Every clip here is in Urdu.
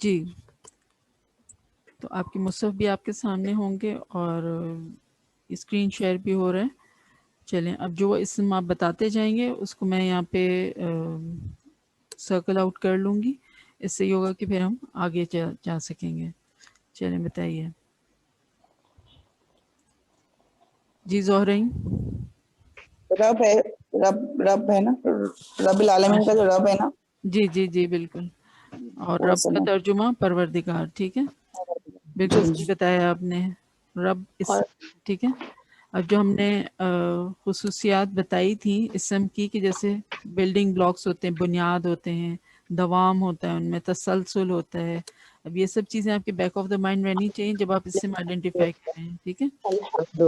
جی تو آپ کے مصحف بھی آپ کے سامنے ہوں گے اور اسکرین شیئر بھی ہو رہا ہے. چلیں اب جو اسم آپ بتاتے جائیں گے اس کو میں یہاں پہ سرکل آؤٹ کر لوں گی. اس سے یہ ہوگا کہ پھر ہم آگے جا سکیں گے. چلیں بتائیے. جی زہرین. رب ہے. رب ہے نا, رب العالمین کا جو رب ہے نا. جی جی جی بالکل. اور وہ رب کا سمجھ. ترجمہ پروردگار. ٹھیک ہے, بالکل جی صحیح جی. بتایا آپ نے. رب اس. اور ٹھیک ہے. اب جو ہم نے خصوصیات بتائی تھی اسم کی کہ جیسے بلڈنگ بلاکس ہوتے ہیں, بنیاد ہوتے ہیں, دوام ہوتا ہے, ان میں تسلسل ہوتا ہے. اب یہ سب چیزیں آپ کے بیک آف دا مائنڈ رہنی چاہیے جب آپ اسم آئیڈینٹیفائی کر رہے ہیں. ٹھیک ہے, الحمد.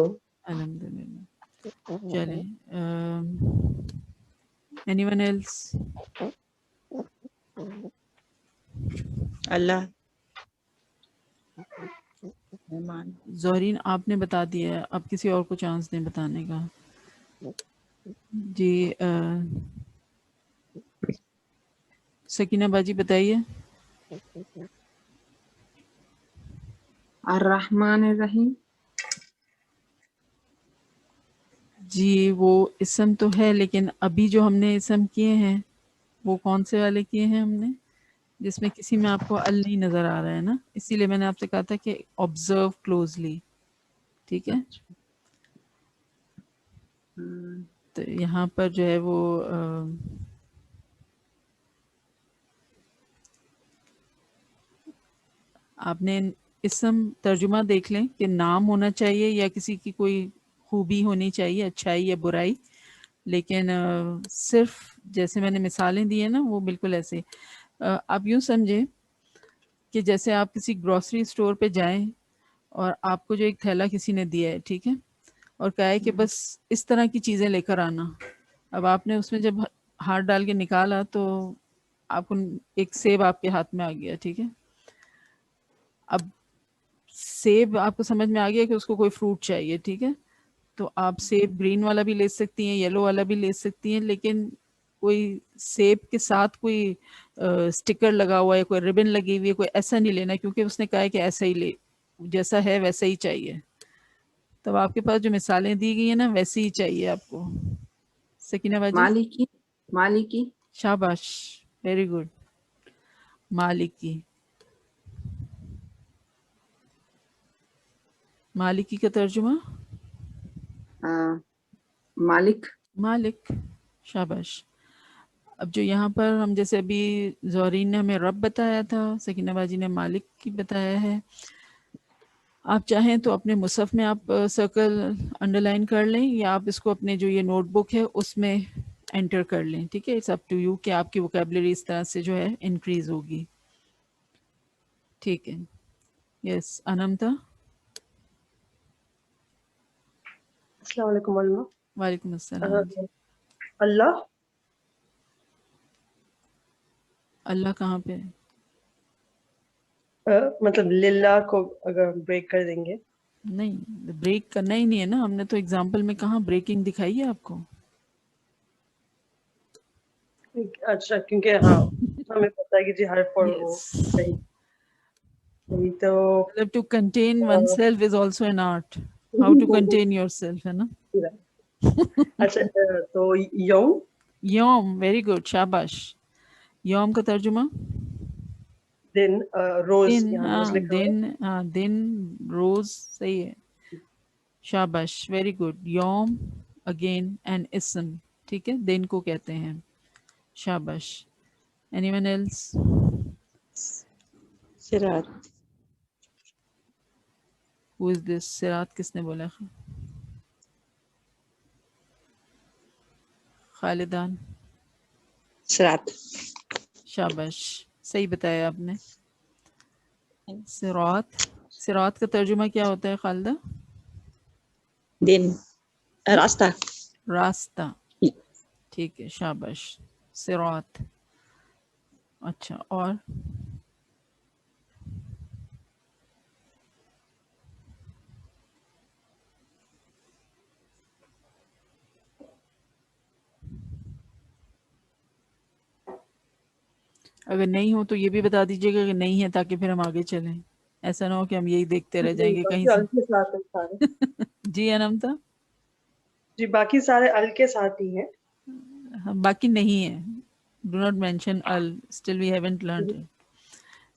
الحمد للہ. چلیں اینی ون ایلس. اللہ. زہرین آپ نے بتا دیا ہے, اب کسی اور کو چانس دیں بتانے کا. جی سکینہ باجی بتائیے. الرحمن الرحیم. جی وہ اسم تو ہے لیکن ابھی جو ہم نے اسم کیے ہیں وہ کون سے والے کیے ہیں ہم نے جس میں کسی میں آپ کو ال نہیں نظر آ رہا ہے نا, اسی لیے میں نے آپ سے کہا تھا کہ آبزرو کلوزلی. ٹھیک ہے, تو یہاں پر جو ہے وہ آپ نے اسم ترجمہ دیکھ لیں کہ نام ہونا چاہیے یا کسی کی کوئی خوبی ہونی چاہیے, اچھائی یا برائی. لیکن صرف جیسے میں نے مثالیں دی ہیں نا وہ بالکل ایسے. آپ یوں سمجھیں کہ جیسے آپ کسی گروسری اسٹور پہ جائیں اور آپ کو جو ایک تھیلا کسی نے دیا ہے, ٹھیک ہے, اور کہا ہے کہ بس اس طرح کی چیزیں لے کر آنا. اب آپ نے اس میں جب ہاتھ ڈال کے نکالا تو آپ کو ایک سیب آپ کے ہاتھ میں آ گیا. ٹھیک ہے, اب سیب آپ کو سمجھ میں آ گیا کہ اس کو کوئی فروٹ چاہیے. ٹھیک ہے, تو آپ سیب گرین والا بھی لے سکتی ہیں, یلو والا بھی لے سکتی ہیں, لیکن کوئی سیب کے ساتھ کوئی اسٹیکر لگا ہوا ہے, کوئی ریبن لگی ہوئی ہے, کوئی ایسا نہیں لینا کیونکہ اس نے کہا ہے کہ ایسا ہی لے, جیسا ہے ویسا ہی چاہیے. تب آپ کے پاس جو مثالیں دی گئی ہیں نا ویسی ہی چاہیے آپ کو. سکینہ باجی. مالکی. مالکی. شاباش, ویری گڈ. مالکی. مالکی کا ترجمہ مالک. مالک. شاباش. اب جو یہاں پر ہم جیسے ابھی زہرین نے ہمیں رب بتایا تھا, سکینہ باجی نے مالک کی بتایا ہے. آپ چاہیں تو اپنے مصحف میں آپ سرکل انڈر لائن کر لیں یا آپ اس کو اپنے جو یہ نوٹ بک ہے اس میں انٹر کر لیں. ٹھیک ہے, اٹس اپ ٹو یو کہ آپ کی ووکیبلری اس طرح سے جو ہے انکریز ہوگی. ٹھیک ہے. یس انمتا. السلام علیکم علمہ. وعلیکم السلام. اللہ. اللہ کہاں پہ ہے؟ مطلب للہ کو اگر بریک کر دیں گے. نہیں, بریک کرنا ہی نہیں ہے نا, ہم نے تو اگزامپل میں کہاں بریکنگ دکھائی ہے آپ کو. اچھا, کیونکہ ہاں ہمیں پتہ ہے کہ جی حرف اور وہ یس, صحیح صحیح تو مطلب to contain oneself is also an art. How to contain yourself, ہے نا. اچھا تو یوم. یوم, ویری گڈ, شاباش. یوم کا ترجمہ دن. روز. دن. یہاں روز ہاں لکھا ہوا دن, ہاں دن, روز, صحیح ہے. شاباش, ویری گڈ. یوم اگین این اسم. ٹھیک ہے, دن کو کہتے ہیں. شاباش. Anyone else. صراط. ہو از دس؟ صراط کس نے بولا؟ خالدان. صراط. شاباش, صحیح بتایا آپ نے. صراط. صراط کا ترجمہ کیا ہوتا ہے خالدہ؟ دن. راستہ. راستہ. ٹھیک ہے, شاباش. صراط. اچھا, اور اگر نہیں ہو تو یہ بھی بتا دیجیے گا کہ نہیں ہے، تاکہ پھر ہم آگے چلیں. ایسا نہ ہو کہ ہم یہی دیکھتے رہ جائیں گے کہیں باقی سے. ال کے ساتھ ہیں سارے. جی انمتا. جی باقی سارے ال کے ساتھ ہی ہیں. باقی نہیں ہے. Do not mention all. Still we haven't learned.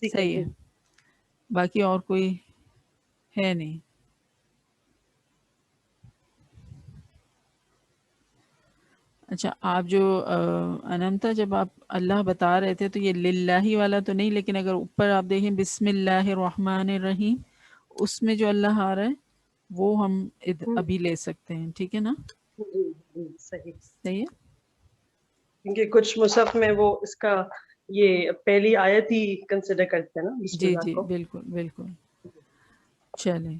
ٹھیک صحیح ہے. ٹھیک. باقی اور کوئی ہے نہیں. اچھا آپ جو انمتا جب آپ اللہ بتا رہے تھے تو یہ للہ والا تو نہیں، لیکن اگر اوپر آپ دیکھیں بسم اللہ الرحمن الرحیم، اس میں جو اللہ آ رہا ہے وہ ہم ابھی لے سکتے ہیں. ٹھیک ہے نا؟ جی جی صحیح. صحیح ہے. کیونکہ کچھ مصحف میں وہ اس کا یہ پہلی آیت ہی کنسیڈر کرتے ہیں نا بسم جی اللہ جی کو. بالکل بالکل. چلیں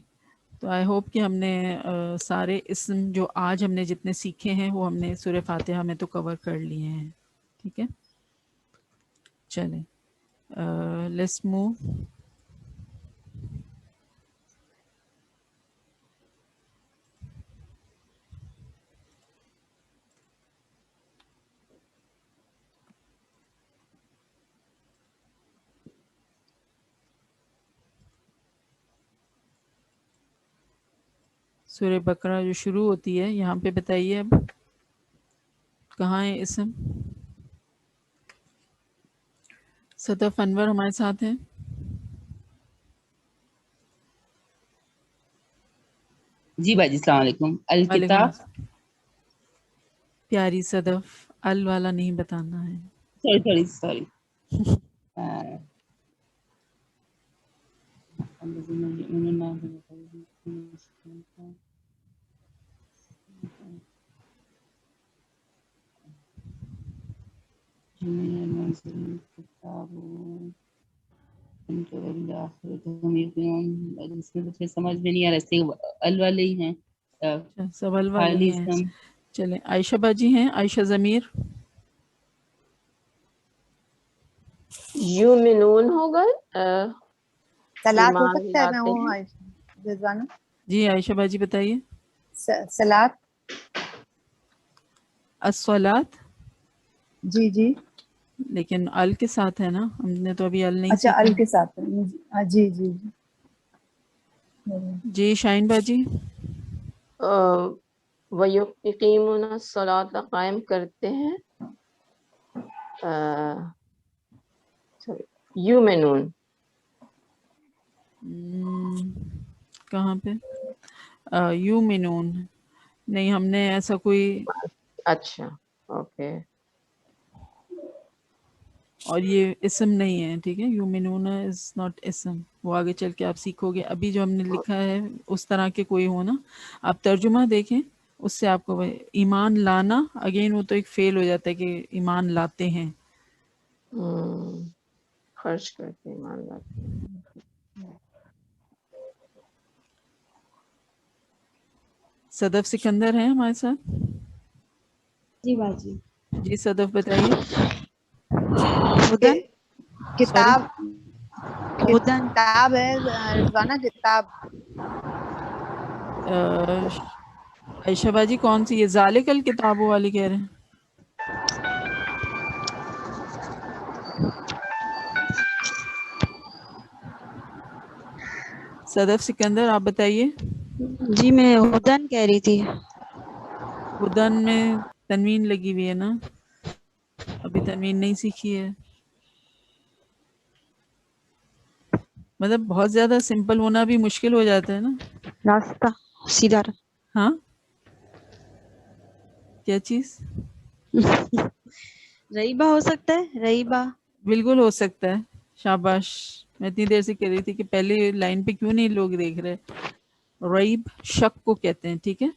تو آئی ہوپ کہ ہم نے سارے اسم جو آج ہم نے جتنے سیکھے ہیں وہ ہم نے سورہ فاتحہ میں تو کور کر لیے ہیں. ٹھیک ہے. چلیں لیٹس موو. سورہ بقرہ جو شروع ہوتی ہے یہاں پہ بتائیے اب کہاں ہے اسم. صدف انور ہمارے ساتھ ہیں. جی باجی السلام علیکم. وعلیکم الکتاب. السلام. پیاری صدف ال والا نہیں بتانا ہے. سوری. سمجھ میں نہیں آ رہا. ال والے ہی ہیں سوال والے خالی ہیں. اسم. چلیں عائشہ باجی ہیں. عائشہ ضمیر. یومنون ہوگا. سلاد ہو ایمان سکتا ہے. میں لاتے ہوں ہیں. رضوانہ. جی عائشہ باجی بتائیے. سلاد. الصلاۃ. جی جی. لیکن ال کے ساتھ ہے نا، ہم نے تو ابھی ال نہیں اچھا سیکھا. ال کے ساتھ ہے. جی جی جی. جی شاہین باجی. وَيُقِيمُونَ الصَّلَاةَ قائم کرتے ہیں. یومنون. کہاں پہ یومنون نہیں، ہم نے ایسا کوئی. اچھا اوکے. اور یہ اسم نہیں ہے. ٹھیک ہے. یومنون از ناٹ اسم. وہ آگے چل کے آپ سیکھو گے. ابھی جو ہم نے لکھا ہے اس طرح کے کوئی ہونا آپ ترجمہ دیکھیں، اس سے آپ کو ایمان لانا اگین وہ تو ایک فیل ہو جاتا ہے کہ ایمان لاتے ہیں. خرچ کرتے ایمان لاتے ہیں. صدف سکندر ہیں ہمارے ساتھ. جی باجی. جی صدف بتائیے. ہدن. سوری. کتاب. ہدن. کتاب ہے رضوانہ. کتاب. عائشہ باجی کون سی؟ یہ ذالک الکتاب والی کہہ رہے ہیں. صدف سکندر آپ بتائیے. جی میں ہدن کہہ رہی تھی. ہدن میں تنوین لگی ہوئی ہے نا، ابھی تنوین نہیں سیکھی ہے. مطلب بہت زیادہ سمپل ہونا بھی مشکل ہو جاتا ہے نا. راستہ سیدھا. ہاں کیا چیز؟ رئیبہ ہو سکتا ہے. رئیبہ. بالکل ہو سکتا ہے. شاباش. میں اتنی دیر سے کہہ رہی تھی کہ پہلے لائن پہ کیوں نہیں لوگ دیکھ رہے. ریب شک کو کہتے ہیں. ٹھیک ہے.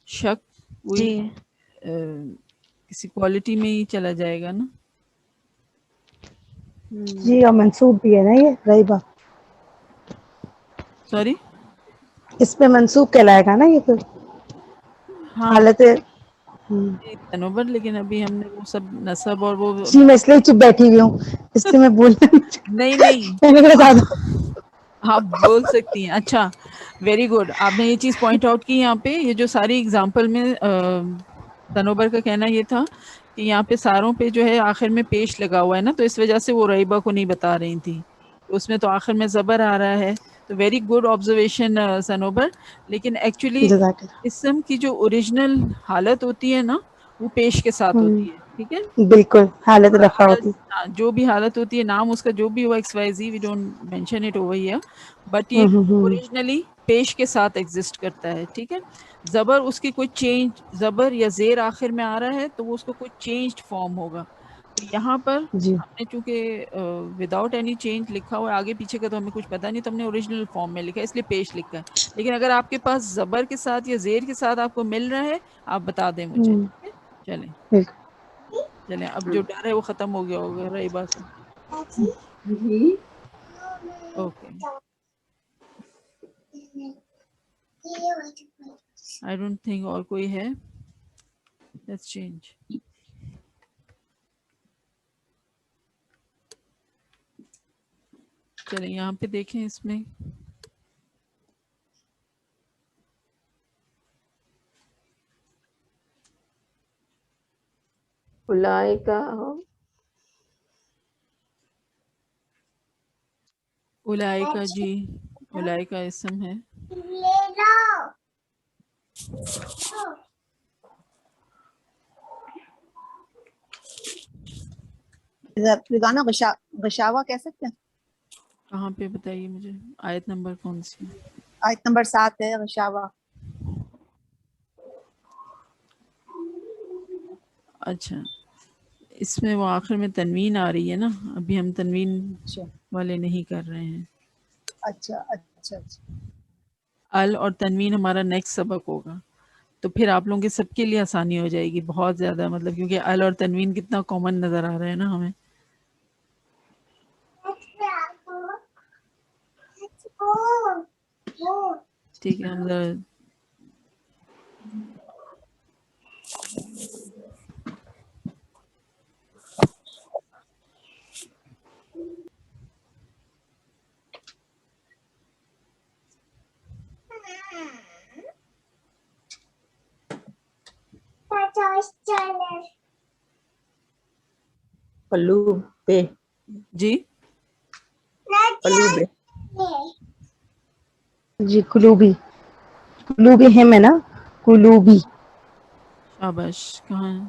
شک وہی جی. کسی کوالٹی میں ہی چلا جائے گا نا. جی اور منسوب بھی ہے نا یہ رئیبہ. سوری. اس پہ منسوب کہلائے گا نا یہ پھر ہاں حالت. تنوبر. لیکن ابھی ہم نے وہ سب نصب اور وہ جی میں اس لیے چپ بیٹھی ہوئی ہوں، اس لیے میں بولنا نہیں نہیں میں نے کہا زیادہ. آپ بول سکتی ہیں. اچھا ویری گڈ. آپ نے یہ چیز پوائنٹ آؤٹ کی یہاں پہ. یہ جو ساری اگزامپل میں تنوبر کا کہنا یہ تھا کہ یہاں پہ ساروں پہ جو ہے آخر میں پیش لگا ہوا ہے نا، تو اس وجہ سے وہ ریبہ کو نہیں بتا رہی تھی. اس میں تو آخر میں زبر آ رہا ہے. تو ویری گڈ آبزرویشن سنوبر. لیکن ایکچولی جزاک اللہ. اسم کی جو اوریجنل حالت ہوتی ہے نا وہ پیش کے ساتھ ہوتی ہے. ٹھیک ہے، بالکل حالت رفع حالت ہوتی. جو بھی حالت ہوتی ہے، نام اس کا جو بھی ہو X Y Z, we don't mention it over here, but یہ اوریجنلی پیش کے ساتھ ایگزسٹ کرتا ہے. ٹھیک ہے، زبر اس کی کوئی چینج، زبر یا زیر آخر میں آ رہا ہے تو وہ اس کو کوئی چینجڈ فارم ہوگا. تو یہاں پر جی ہم نے چونکہ وداؤٹ اینی چینج لکھا ہوا ہے، آگے پیچھے کا تو ہمیں کچھ پتا نہیں، تو ہم نے اوریجنل فارم میں لکھا ہے، اس لیے پیش لکھا ہے. لیکن اگر آپ کے پاس زبر کے ساتھ یا زیر کے ساتھ آپ کو مل رہا ہے، آپ بتا دیں مجھے. ٹھیک ہے، چلیں چلیں، اب جو ڈر ہے وہ ختم ہو گیا ہوگا ریبہ کا. جی اوکے، آئی ڈونٹ تھنک اور کوئی ہے. Let's change. چلیں یہاں پہ دیکھیں، اس میں اولئک اولائکا، جی اولائکا اسم ہے. رضوانہ غشاوہ کہہ سکتے ہیں؟ کہاں پہ بتائیے مجھے، آیت نمبر کون سی؟ آیت نمبر 7 ہے غشاوہ. اچھا، اس میں وہ آخر میں تنوین آ رہی ہے نا، ابھی ہم تنوین اچھا والے نہیں کر رہے ہیں. اچھا اچھا اچھا. ال اور تنوین ہمارا نیکسٹ سبق ہوگا، تو پھر آپ لوگوں کے سب کے لیے آسانی ہو جائے گی بہت زیادہ، مطلب کیونکہ ال اور تنوین کتنا کامن نظر آ رہا ہے نا ہمیں. ٹھیک ہے، ہم ذرا قلوب پہ جی قلوب جی قلوبی، قلوبی ہم ہے نا، قلوبی. شاباش. کہاں ہے،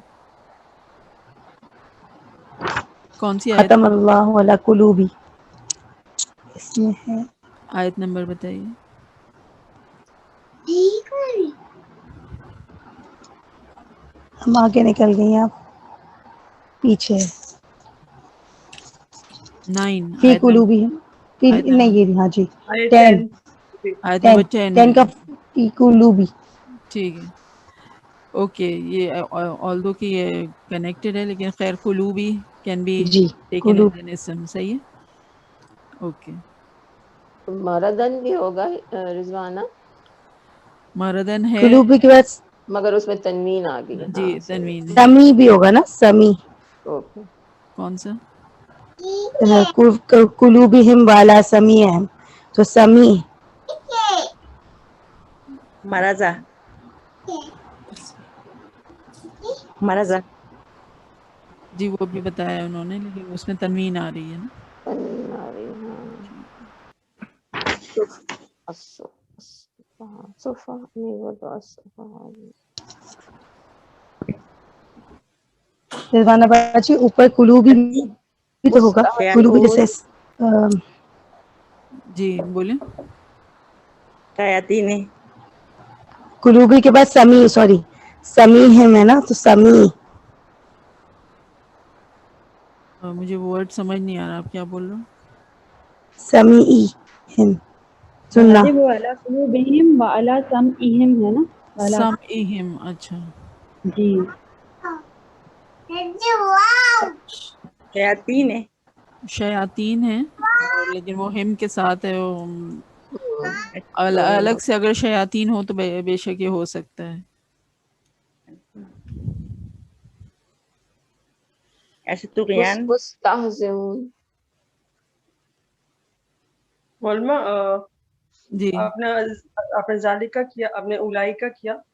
کون سی آیت؟ ختم اللہ علی قلوبی اس میں ہے. آیت نمبر بتائیے. ہم آگے نکل گئی، آپ پیچھے. 9 فی آیت نمبر، قلوبی فی آیت نہیں، نمبر، یہ ہاں جی آیت 10 10. آیت 10 نمبر 10 10 کا فی قلوبی. ٹھیک ہے، اوکے. یہ آلدو کہ یہ کنیکٹڈ ہے، لیکن خیر قلوبی کین بی جی ٹیکن قلوب ایز این اسم. صحیح ہے، اوکے. مردن بھی ہوگا رضوانہ، مردن ہے، قلوبی کے بعد مگر اس میں تنوین آ گئی. جی ہاں صحیح. تنوین ہے. سمی بھی ہوگا نا، سمی. اوکے. کون سا؟ قلوبہم والا سمیعہم، تو سمیع. مرضا مرضا جی وہ بھی بتایا انہوں نے، لیکن اس میں تنوین آ رہی ہے نا. تنوین آ رہی ہے. ہاں صفا نہیں، وہ تو صفا. رضوانہ باجی اوپر قلوبی بھی تو ہوگا، قلوبی جیسے جی بولیں. شیاطین قلوبی کے بعد سمیع، سوری سمیعہم ہے نا، تو سمیع. مجھے وہ ورڈ سمجھ نہیں آ رہا، آپ کیا بول رہے ہو؟ سمیعہم سننا. وہ علی قلوبہم وعلی سمعہم ہے نا، والا. سمعہم، اچھا. جی شیاطین شیاطین ہیں، اور لیکن وہ ہم کے ساتھ ہے. وہ الگ سے اگر شیاطین ہو تو بے شک یہ ہو سکتا ہے. ایسے طغیان مستہزئون. علما جی آپ نے ذالکہ کیا، آپ نے اولائکہ کیا،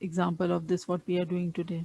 example of this what we are doing today.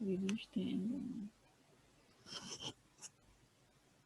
We reached the end.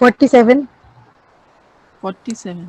47 47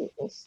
yes.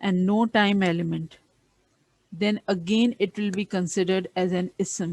and no time element, then again it will be considered as an ism,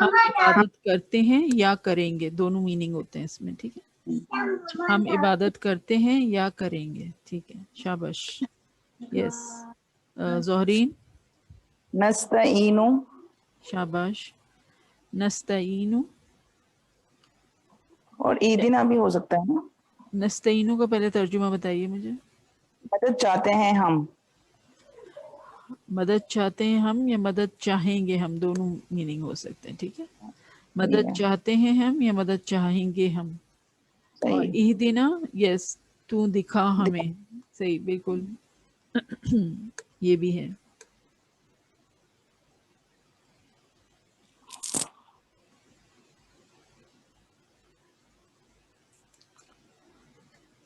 ہم عبادت کرتے ہیں یا کریں گے، دونوں میننگ ہوتے ہیں اس میں، ٹھیک ہے. ہم عبادت کرتے ہیں یا کریں گے، ٹھیک ہے. شاباش. یس. زہرین. نستعین. شاباش. نستعین. اور ایدنا بھی ہو سکتا ہے نا. نستعینو کا پہلے ترجمہ بتائیے مجھے. مدد چاہتے ہیں ہم. مدد چاہتے ہیں ہم یا مدد چاہیں گے ہم، دونوں میننگ ہو سکتے ہیں، ٹھیک ہے. صحیح مدد ہے. چاہتے ہیں ہم یا مدد چاہیں گے ہم. اور صحیح. اہدنا، یس، تو دکھا ہمیں. صحیح، بالکل. یہ بھی ہے.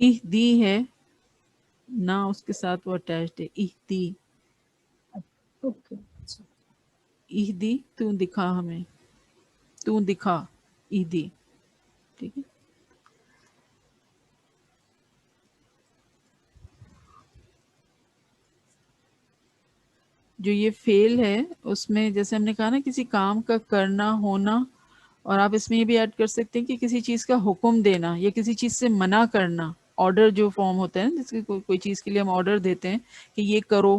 اہدی ہے نہ، اس کے ساتھ وہ اٹیچڈ ہے. اہدی. اوکے. اہدی، تو دکھا ہمیں. تو دکھا. اہدی. ٹھیک ہے. جو یہ فعل ہے اس میں جیسے ہم نے کہا نا کسی کام کا کرنا ہونا، اور آپ اس میں یہ بھی ایڈ کر سکتے ہیں کہ کسی چیز کا حکم دینا یا کسی چیز سے منع کرنا. آرڈر جو فارم ہوتا ہے نا، جس کی کوئی چیز کے لیے ہم آرڈر دیتے ہیں کہ یہ کرو،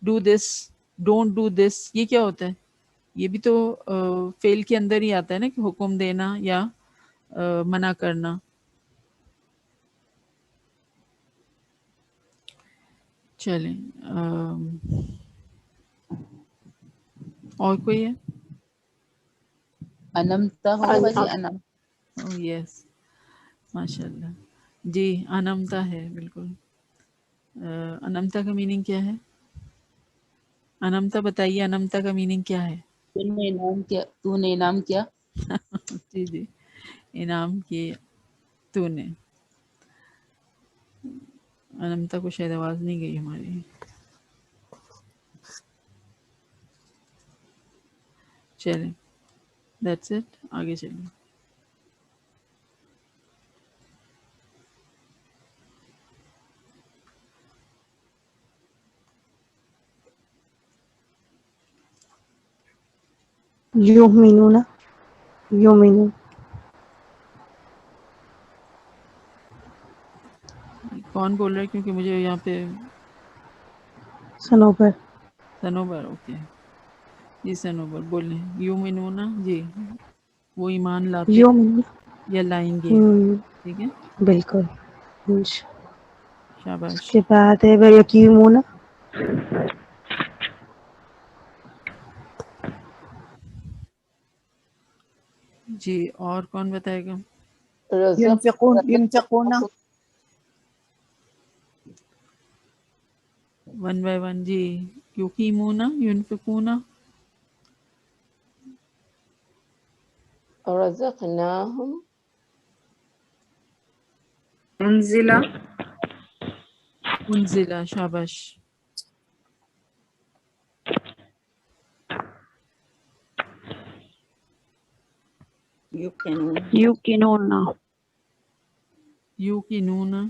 do this, don't do this, یہ کیا ہوتا ہے؟ یہ بھی تو فعل کے اندر ہی آتا ہے نا، کہ حکم دینا یا منع کرنا. چلیں اور کوئی ہے؟ انمتا ہوگا جی، انم. یس، ماشاء اللہ. جی، انمتا ہے بالکل. انمتا کا میننگ کیا ہے؟ انمتا بتائیے، انمتا کا میننگ کیا ہے؟ تو نے انعام کیا. جی جی، انعام کیے تو نے. انمتا کو شاید آواز نہیں گئی ہماری. چلیں، دیٹس اٹ، آگے چلیں. یؤمنون. یؤمنون. کون بول رہا ہے؟ کیونکہ مجھے یہاں پہ سنوبر. سنوبر. اوکے جی، سنوبر بولیں. یومنونا، جی، وہ ایمان لاتے یؤمنون. یا لائیں گے. ٹھیک ہے. بالکل. اس شاباش. کے بعد ہے وَيَقِيمُونَ. جی، اور کون بتائے گا؟ ينفقون. One by one. جی، یقیمونا، ینفقونا. رزقناهم. انزلہ. انزلہ. شاباش. يوقنون. یوقنونا. ينفقون.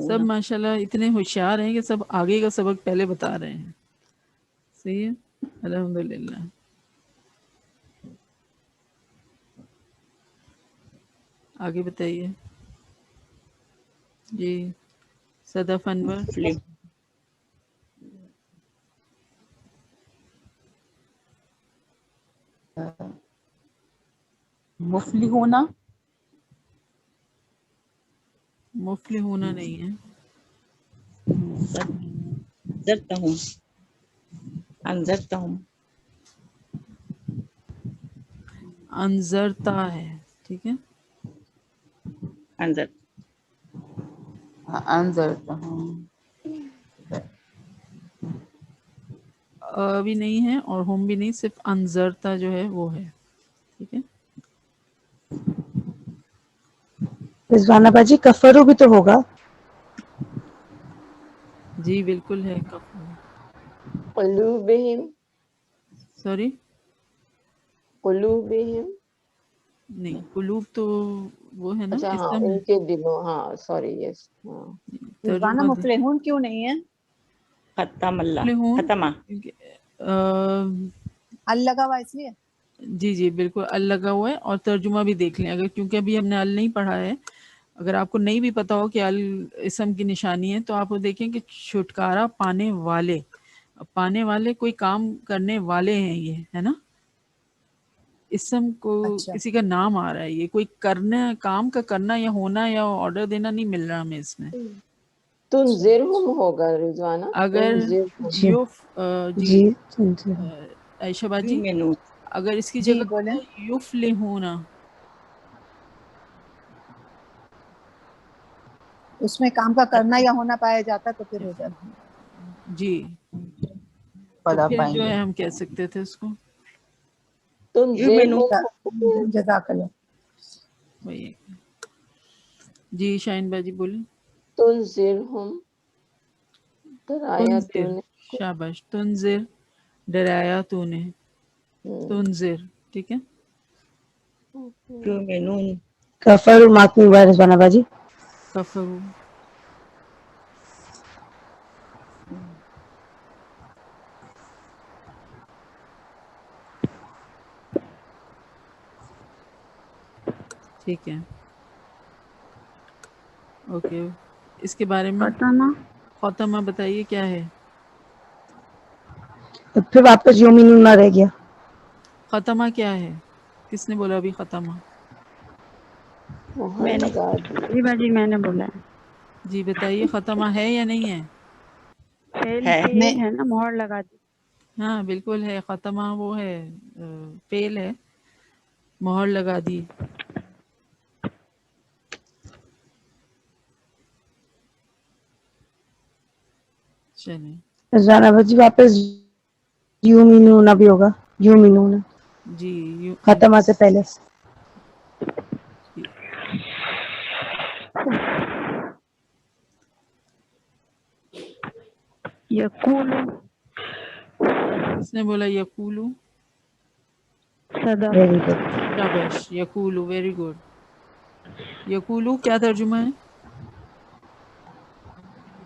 سب ماشاءاللہ اتنے ہوشیار ہیں کہ سب آگے کا سبق پہلے بتا رہے ہیں. صحیح ہے، الحمدللہ. آگے بتائیے. جی، صدف انور. مفلح. مفلحون. مفلح ہونا نہیں ہے. انذرتهم. انذرتهم. انذرتا ہے، ٹھیک ہے. انذر. انذرتهم. بھی نہیں ہے اور ہم بھی نہیں، صرف انذرتا جو ہے وہ ہے. ٹھیک ہے. رضوانہ باجی کفرو بھی تو ہوگا. جی بالکل ہے. قلوبهم. سوری، قلوبهم. نہیں، قلوب تو وہ ہے نا اچھا ہاں اسم ان ہے کے دلوں ہاں سوری یس ہاں رضوانہ ترجمہ مفلحون کیوں نہیں ہے؟ ختم اللہ مفلحون ختمہ ال لگا ہوا اس لیے. جی جی بالکل ال لگا ہوا ہے، اور ترجمہ بھی دیکھ لیں اگر، کیونکہ ابھی ہم نے ال نہیں پڑھا ہے، اگر آپ کو نہیں بھی پتا ہو کہ ال اسم کی نشانی ہے تو آپ وہ دیکھیں کہ چھٹکارا پانے والے، پانے والے کوئی کام کرنے والے ہیں، یہ ہے نا اسم کو اچھا کسی کا نام آ رہا ہے، یہ کوئی کرنا کام کا کرنا یا ہونا یا آرڈر دینا نہیں مل رہا ہمیں اس میں. تنذرہم ہوگا رضوانہ اگر تنذرہم. جی جی جی سنتے ہیں. عائشہ باجی یؤمنون اگر اس کی جی جگہ بولیں. یفلحون، اس میں کام کا کرنا یا ہونا پایا جاتا تو پھر ہو جاتا. جی تو پڑھا پھر پائیں جو گے. ہے ہم کہہ سکتے تھے اس کو تنذرہم جزاک اللہ. وہی ہے. جی شاہین باجی بولیں. تنذرہم ڈرایا تو تنذر، نے. شاباش، تنذر ڈرایا تو نے، تنذر ٹھیک ہے. یؤمنون کفر ماکنی ہوا رضوانہ باجی. کفرو ٹھیک ہے اوکے. اس کے بارے میں ختمہ خاتمہ بتائیے کیا ہے. پھر واپس یومینون نہ رہ گیا. خاتمہ کیا ہے، کس نے بولا ابھی خاتمہ؟ مہر لگا دی. جی باجی میں نے بولا ہے. جی بتائیے خاتمہ ہے یا نہیں ہے؟ فعل ہے پہ نہیں ہے نا مہر لگا دی. ہاں بالکل ہے، خاتمہ وہ ہے فعل ہے، مہر لگا دی. چلیں رضوانہ باجی واپس یومینون ابھی ہوگا. یومینون جی ختمہ سے پہلے. جی. یقول کس نے بولا یقولو؟ صدق. Very good. شاباش، یقولو ویری گڈ. یقولو کیا ترجمہ ہے؟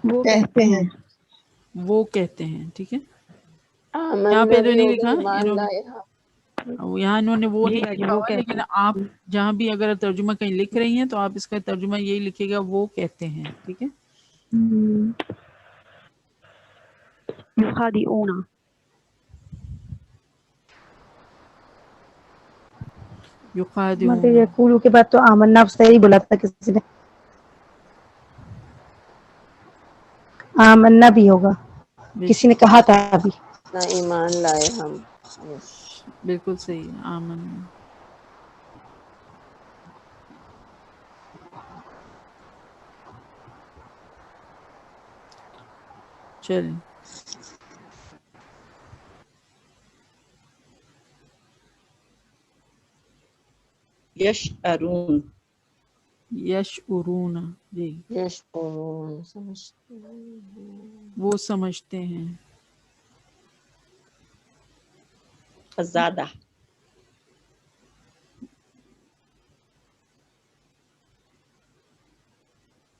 وہ کہتے ہیں. وہ کہتے ہیں. ٹھیک ہے، یہاں پہ آمنا تو بھی نہیں ہوگا لکھا ایمان لائے. یہاں انہوں نے وہ جی نہیں باجی لکھا وہ ہوا، کہتے لیکن ہیں. آپ جہاں بھی اگر ترجمہ کہیں لکھ رہی ہیں تو آپ اس کا ترجمہ یہی لکھے گا وہ کہتے ہیں. ٹھیک ہے. یخادعون مگر یخادعون، یقولو کے بعد تو آمنا صحیح بولا تھا کسی نے. آمنا بھی ہوگا، بے کسی نے شک کہا تھا ابھی. نہ ایمان لائے ہم. یس. بالکل صحیح ہے. آمن. چلیں یشعرون یشعرون، جی یشعرون سمجھتے ہیں. وہ سمجھتے ہیں. فزادہ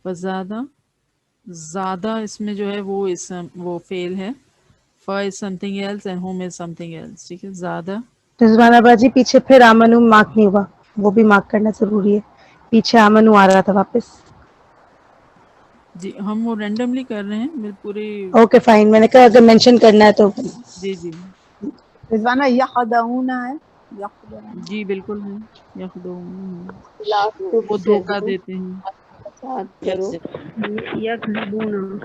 فزادہ، زیادہ اس میں جو ہے وہ اسم وہ فعل ہے. فا is something else and home is something else. ٹھیک ہے. زیادہ رضوانہ باجی پیچھے پھر آمنو مارک نہیں ہوا، وہ بھی مارک کرنا ضروری ہے. پیچھے آمنو آ رہا تھا واپس. جی ہم وہ رینڈملی کر رہے ہیں پورے. اوکے فائن، میں نے کہا اگر مینشن کرنا ہے تو. جی جی رضوانہ یخدعون ہے. یخدعون. جی بالکل ہے. یخدعون، لا وہ دھوکہ تفسدوا دیتے ہیں. فساد کرو. یکذبون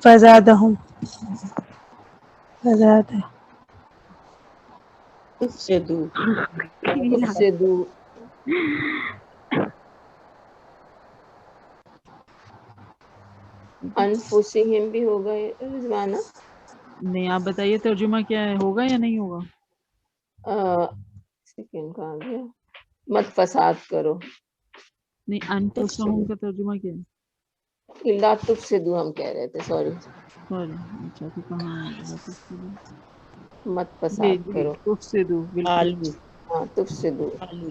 فزادہم فزادہ تفسدوا تفسدوا انفسہم بھی ہوگا رضوانہ. نہیں آپ بتائیے ترجمہ کیا ہے، ہوگا یا نہیں ہوگا؟ سیکنڈ کہاں گیا. مت فساد کرو. نہیں انفسہم کا ترجمہ کیا ہے؟ لا تفسدوا ہم کہہ رہے تھے سوری. سوری اچھا تو کہاں ہے؟ مت جی فساد جی کرو. تفسدوا بالکل. آلو ہاں تفسدوا. آلو